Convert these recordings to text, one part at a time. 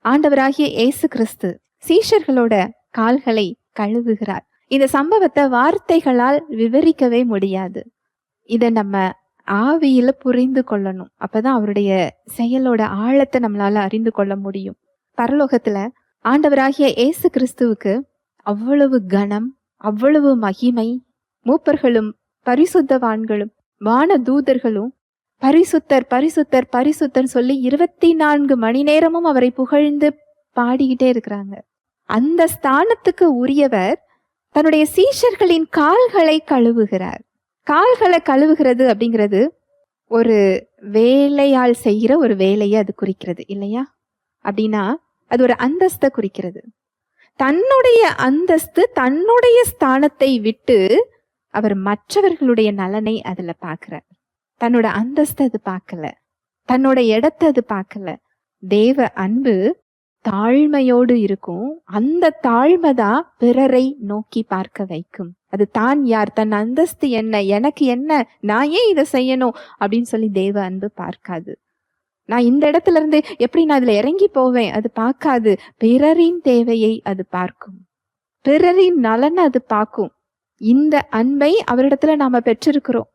ஆண்டவராகிய இயேசு கிறிஸ்து சீஷர்களோட கால்களை கழுவுகிறார். இந்த சம்பவத்தை வார்த்தைகளால் விவரிக்கவே முடியாது. இத நம்ம ஆவியில புரிந்து கொள்ளணும். அப்பதான் அவருடைய செயலோட ஆழத்தை நம்மளால அறிந்து கொள்ள முடியும். பரலோகத்துல ஆண்டவராகிய இயேசு கிறிஸ்துவுக்கு அவ்வளவு கனம், அவ்வளவு மகிமை. மூப்பர்களும் பரிசுத்தவான்களும் வான தூதர்களும் பரிசுத்தர் பரிசுத்தர் பரிசுத்தர் சொல்லி 24 மணி நேரமும் அவரை புகழ்ந்து பாடிக்கிட்டே இருக்கிறாங்க. அந்த ஸ்தானத்துக்கு உரியவர் தன்னுடைய சீஷர்களின் கால்களை கழுவுகிறார். கால்களை கழுவுகிறது அப்படிங்கிறது ஒரு வேலையால் செய்கிற ஒரு வேலையை அது குறிக்கிறது இல்லையா? அப்படின்னா அது ஒரு அந்தஸ்தை குறிக்கிறது. தன்னுடைய அந்தஸ்து, தன்னுடைய ஸ்தானத்தை விட்டு அவர் மற்றவர்களுடைய நலனை அதுல பார்க்கிறார். தன்னோட அந்தஸ்து அது பார்க்கல, தன்னோட இடத்தை அது பார்க்கல. தேவ அன்பு தாழ்மையோடு இருக்கும். அந்த தாழ்மை தான் பிறரை நோக்கி பார்க்க வைக்கும். அது தான் யார், தன் அந்தஸ்து என்ன, எனக்கு என்ன, நான் ஏன் இதை செய்யணும் அப்படின்னு சொல்லி தேவ அன்பு பார்க்காது. நான் இந்த இடத்துல இருந்து எப்படி நான் இதுல இறங்கி போவேன் அது பார்க்காது. பிறரின் தேவையை அது பார்க்கும், பிறரின் நலனை அது பார்க்கும். இந்த அன்பை அவரிடத்துல நாம பெற்றிருக்கிறோம்.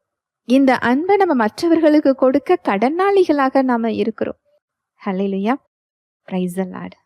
இந்த அன்பை நம்ம மற்றவர்களுக்கு கொடுக்க கடனாளிகளாக நாம இருக்கிறோம். ஹல்லேலூயா, பிரைஸ் தி லார்ட்.